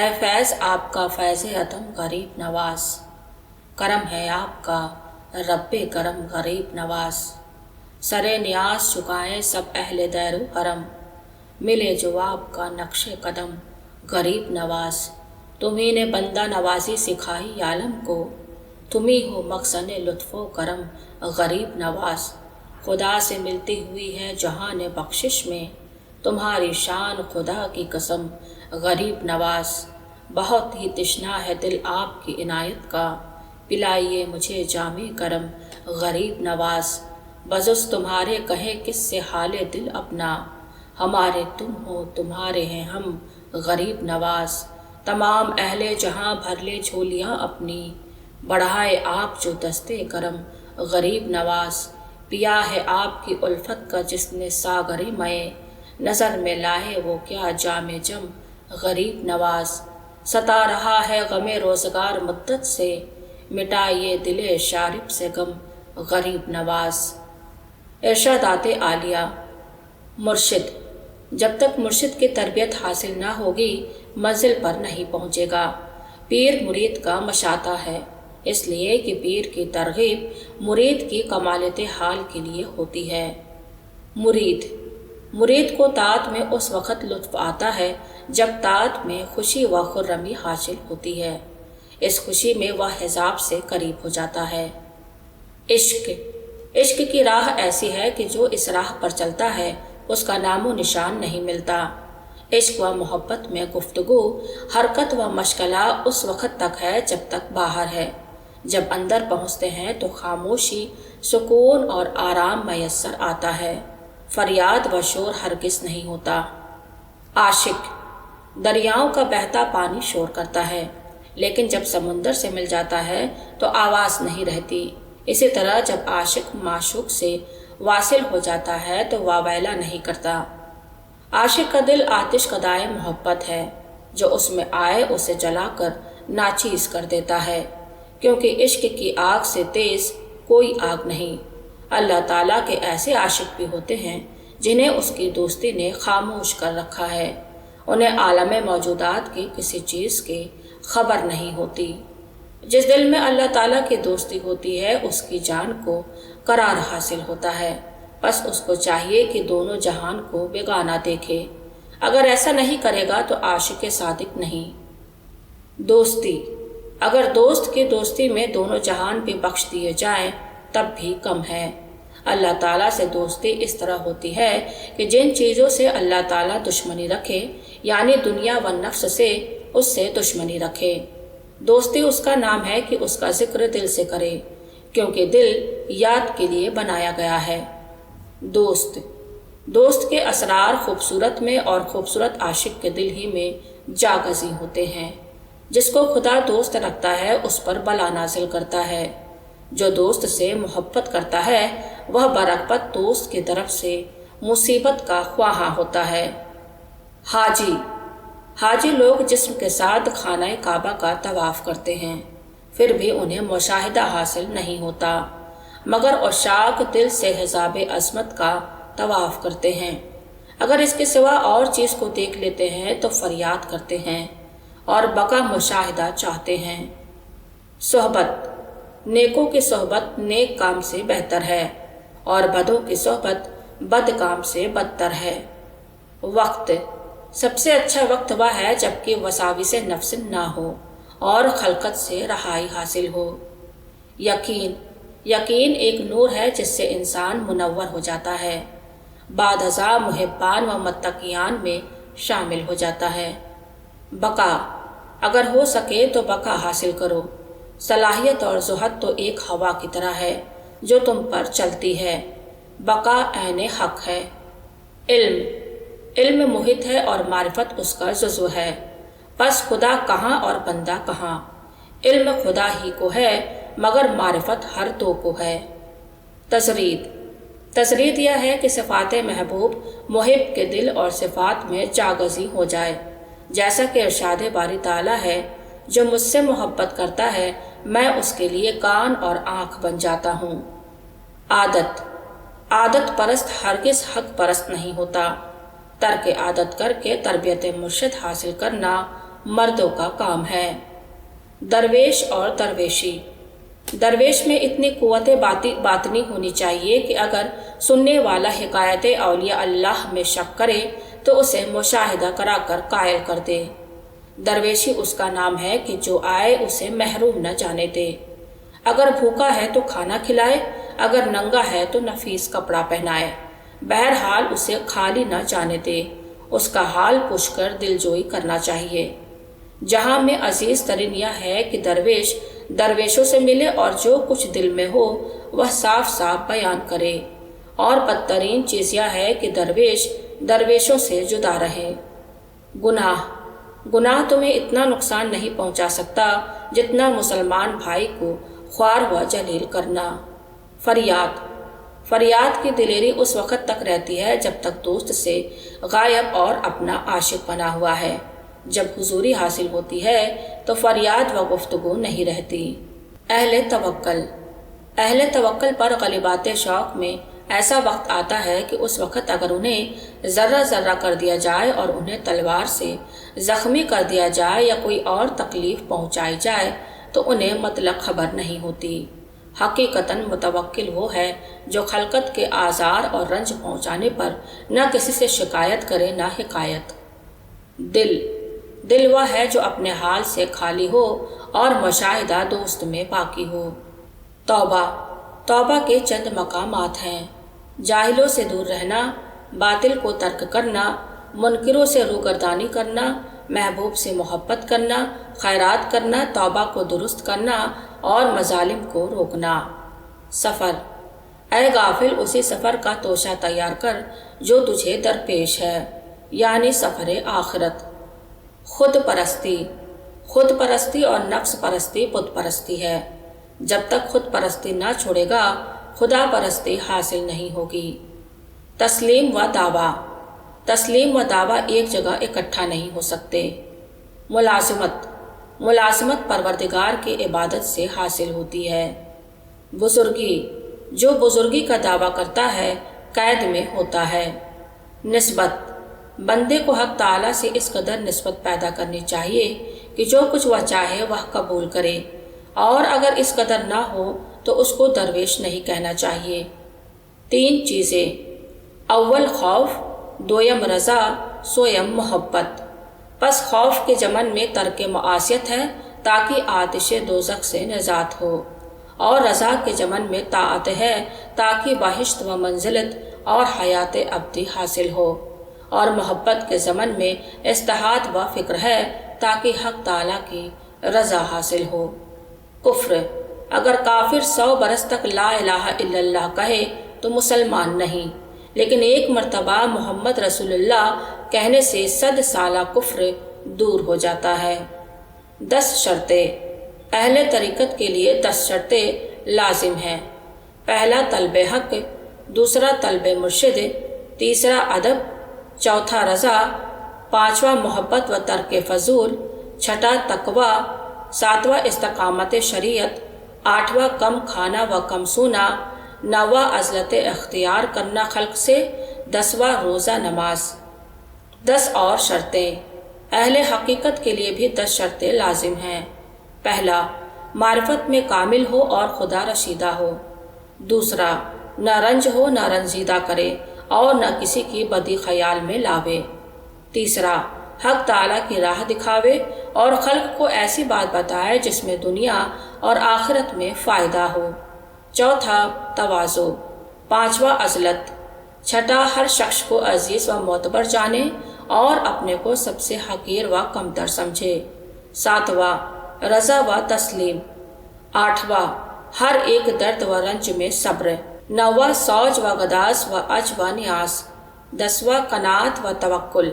है फैज़ आपका फैज़ अतम गरीब नवाज, करम है आपका रब्बे करम गरीब नवाज। सरे नियाज चुकाएं सब अहले दैरो करम, मिले जवाब का नक्शे कदम गरीब नवाज। तुम्ही ने बंदा नवाजी सिखाई आलम को, तुम्ही हो मकसद लुत्फ़ो करम गरीब नवाज। खुदा से मिलती हुई है जहाँ ने बख्शिश में, तुम्हारी शान खुदा की कसम गरीब नवाज। बहुत ही तृष्णा है दिल आपकी इनायत का, पिलाइए मुझे जामे करम गरीब नवाज। बजुस तुम्हारे कहे किससे हाले दिल अपना, हमारे तुम हो तुम्हारे हैं हम गरीब नवाज। तमाम अहले जहाँ भर ले झोलियाँ अपनी, बढ़ाए आप जो दस्ते करम गरीब नवाज। पिया है आपकी उल्फत का जिसने सागरे मये, नज़र में लाए वो क्या जामे जम गरीब नवाज। सता रहा है गमे रोज़गार मुद्दत से, मिटाइए दिले शारिब से गम गरीब नवाज। इरशादाते आलिया। मुर्शिद, जब तक मुर्शिद की तरबियत हासिल ना होगी मंजिल पर नहीं पहुँचेगा। पीर मुरीद का मशाता है, इसलिए कि पीर की तरगीब मुरीद की कमालत हाल के लिए होती है। मुरीद को तात में उस वक़्त लुत्फ़ आता है जब तात में खुशी व खुर्रमी हासिल होती है। इस खुशी में वह हिजाब से करीब हो जाता है। इश्क की राह ऐसी है कि जो इस राह पर चलता है उसका नामो निशान नहीं मिलता। इश्क व मोहब्बत में गुफ्तगू, हरकत व मशगला उस वक़्त तक है जब तक बाहर है। जब अंदर पहुँचते हैं तो खामोशी, सुकून और आराम मैसर आता है। फरियाद व शोर हरगिज़ नहीं होता। आशिक, दरियाओं का बहता पानी शोर करता है, लेकिन जब समुंदर से मिल जाता है तो आवाज़ नहीं रहती। इसी तरह जब आशिक माशूक से वासिल हो जाता है तो वावैला नहीं करता। आशिक का दिल आतिश कदाए मोहब्बत है, जो उसमें आए उसे जलाकर नाचीज़ कर देता है, क्योंकि इश्क की आग से तेज़ कोई आग नहीं। अल्लाह ताला के ऐसे आशिक भी होते हैं जिन्हें उसकी दोस्ती ने खामोश कर रखा है। उन्हें आलम मौजूदात की किसी चीज़ की खबर नहीं होती। जिस दिल में अल्लाह ताला की दोस्ती होती है उसकी जान को करार हासिल होता है। बस उसको चाहिए कि दोनों जहान को बेगाना देखे। अगर ऐसा नहीं करेगा तो आशिक सादिक नहीं। दोस्ती, अगर दोस्त की दोस्ती में दोनों जहान भी बख्श दिए जाएं तब भी कम है। अल्लाह ताला से दोस्ती इस तरह होती है कि जिन चीज़ों से अल्लाह ताला दुश्मनी रखे, यानी दुनिया व नफ्स से, उससे दुश्मनी रखे। दोस्ती उसका नाम है कि उसका जिक्र दिल से करे, क्योंकि दिल याद के लिए बनाया गया है। दोस्त के असरार खूबसूरत में और खूबसूरत आशिक के दिल ही में जागज़ी होते हैं। जिसको खुदा दोस्त रखता है उस पर बला नाजिल करता है। जो दोस्त से मोहब्बत करता है वह बरकत दोस्त की तरफ से मुसीबत का ख्वाहा होता है। हाजी लोग जिस्म के साथ खाना काबा का तवाफ़ करते हैं, फिर भी उन्हें मुशाहिदा हासिल नहीं होता, मगर उशाक दिल से हिजाब अज़मत का तवाफ़ करते हैं। अगर इसके सिवा और चीज़ को देख लेते हैं तो फरियाद करते हैं और बका मुशाहिदा चाहते हैं। सोहबत, नेकों की सोहबत नेक काम से बेहतर है और बदों की सोहबत बद काम से बदतर है। वक्त, सबसे अच्छा वक्त वह है जबकि वसाविस नफ्स ना हो और खलकत से रहाई हासिल हो। यकीन एक नूर है जिससे इंसान मुनव्वर हो जाता है, बादज़ा मुहिब्बान व मुत्तकियान में शामिल हो जाता है। बका, अगर हो सके तो बका हासिल करो। सलाहियत और ज़ुहद तो एक हवा की तरह है जो तुम पर चलती है। बका ऐने हक है। इल्म मुहित है और मारिफत उसका जुज़्व है। बस खुदा कहाँ और बंदा कहाँ। इल्म खुदा ही को है मगर मारिफत हर दो को है। तजरीद यह है कि सिफ़ात महबूब मुहिब के दिल और सिफ़ात में जागज़ी हो जाए, जैसा कि इरशाद बारी ताला है, जो मुझसे मोहब्बत करता है मैं उसके लिए कान और आँख बन जाता हूँ। आदत परस्त हरगिज़ हक परस्त नहीं होता। तर्क आदत करके तरबियत मुर्शिद हासिल करना مردوں کا کام ہے۔ درویش اور درویشی۔ درویش میں اتنی قوت باطنی ہونی چاہیے کہ اگر سننے والا حکایت اولیاء اللہ میں شک کرے تو اسے مشاہدہ کرا کر قائل کر دے۔ درویشی اس کا نام ہے کہ جو آئے اسے محروم نہ جانے دے، اگر بھوکا ہے تو کھانا کھلائے، اگر ننگا ہے تو نفیس کپڑا پہنائے، بہرحال اسے خالی نہ جانے دے، اس کا حال پوچھ کر دل جوئی کرنا چاہیے۔ جہاں میں عزیز ترین یہ ہے کہ درویش درویشوں سے ملے اور جو کچھ دل میں ہو وہ صاف صاف بیان کرے، اور بدترین چیز یہ ہے کہ درویش درویشوں سے جدا رہے۔ گناہ تمہیں اتنا نقصان نہیں پہنچا سکتا جتنا مسلمان بھائی کو خوار و جلیل کرنا۔ فریاد کی دلیری اس وقت تک رہتی ہے جب تک دوست سے غائب اور اپنا عاشق بنا ہوا ہے، جب حضوری حاصل ہوتی ہے تو فریاد و گفتگو نہیں رہتی۔ اہل توکل پر غلیبات شوق میں ایسا وقت آتا ہے کہ اس وقت اگر انہیں ذرہ ذرہ کر دیا جائے اور انہیں تلوار سے زخمی کر دیا جائے یا کوئی اور تکلیف پہنچائی جائے تو انہیں مطلق خبر نہیں ہوتی۔ حقیقتاً متوکل وہ ہے جو خلقت کے آزار اور رنج پہنچانے پر نہ کسی سے شکایت کرے نہ حکایت۔ دل وہ ہے جو اپنے حال سے خالی ہو اور مشاہدہ دوست میں باقی ہو۔ توبہ کے چند مقامات ہیں: جاہلوں سے دور رہنا، باطل کو ترک کرنا، منکروں سے روگردانی کرنا، محبوب سے محبت کرنا، خیرات کرنا، توبہ کو درست کرنا اور مظالم کو روکنا۔ سفر۔ اے غافل، اسی سفر کا توشہ تیار کر جو تجھے درپیش ہے، یعنی سفر آخرت۔ خود پرستی اور نفس پرستی بت پرستی ہے۔ جب تک خود پرستی نہ چھوڑے گا خدا پرستی حاصل نہیں ہوگی۔ تسلیم و دعویٰ ایک جگہ اکٹھا نہیں ہو سکتے۔ ملازمت پروردگار کی عبادت سے حاصل ہوتی ہے۔ جو بزرگی کا دعویٰ کرتا ہے قید میں ہوتا ہے۔ نسبت۔ بندے کو حق تعالیٰ سے اس قدر نسبت پیدا کرنی چاہیے کہ جو کچھ وہ چاہے وہ قبول کرے، اور اگر اس قدر نہ ہو تو اس کو درویش نہیں کہنا چاہیے۔ 3 چیزیں: اول خوف، دویم رضا، سویم محبت۔ پس خوف کے ضمن میں ترک معاصیت ہے تاکہ آتش دوزخ سے نجات ہو، اور رضا کے ضمن میں طاعت ہے تاکہ بہشت و منزلت اور حیات ابدی حاصل ہو، اور محبت کے ضمن میں استحاد و فکر ہے تاکہ حق تعالیٰ کی رضا حاصل ہو۔ کفر۔ اگر کافر 100 برس تک لا الہ الا اللہ کہے تو مسلمان نہیں، لیکن ایک مرتبہ محمد رسول اللہ کہنے سے 100 سالہ کفر دور ہو جاتا ہے۔ 10 شرطیں۔ اہل طریقت کے لیے 10 شرطیں لازم ہیں: پہلا طلب حق، دوسرا طلب مرشد، تیسرا ادب، چوتھا رضا، پانچواں محبت و ترک فضول، چھٹا تقوی، ساتواں استقامت شریعت، آٹھواں کم کھانا و کم سونا، نواں عزلت اختیار کرنا خلق سے، 10واں روزہ نماز۔ 10 اور شرطیں۔ اہل حقیقت کے لیے بھی 10 شرطیں لازم ہیں۔ پہلا، معرفت میں کامل ہو اور خدا رشیدہ ہو۔ دوسرا، نہ رنج ہو، نہ رنجیدہ کرے اور نہ کسی کی بدی خیال میں لاوے۔ تیسرا، حق تعالیٰ کی راہ دکھاوے اور خلق کو ایسی بات بتائے جس میں دنیا اور آخرت میں فائدہ ہو۔ چوتھا، تواضع۔ پانچواں، عزلت۔ چھٹا، ہر شخص کو عزیز و معتبر جانے اور اپنے کو سب سے حقیر و کمتر سمجھے۔ ساتواں، رضا و تسلیم۔ آٹھواں، ہر ایک درد و رنج میں صبر۔ نواں، سوج و گداس و عج و نیاز۔ 10واں، قناعت و توکل۔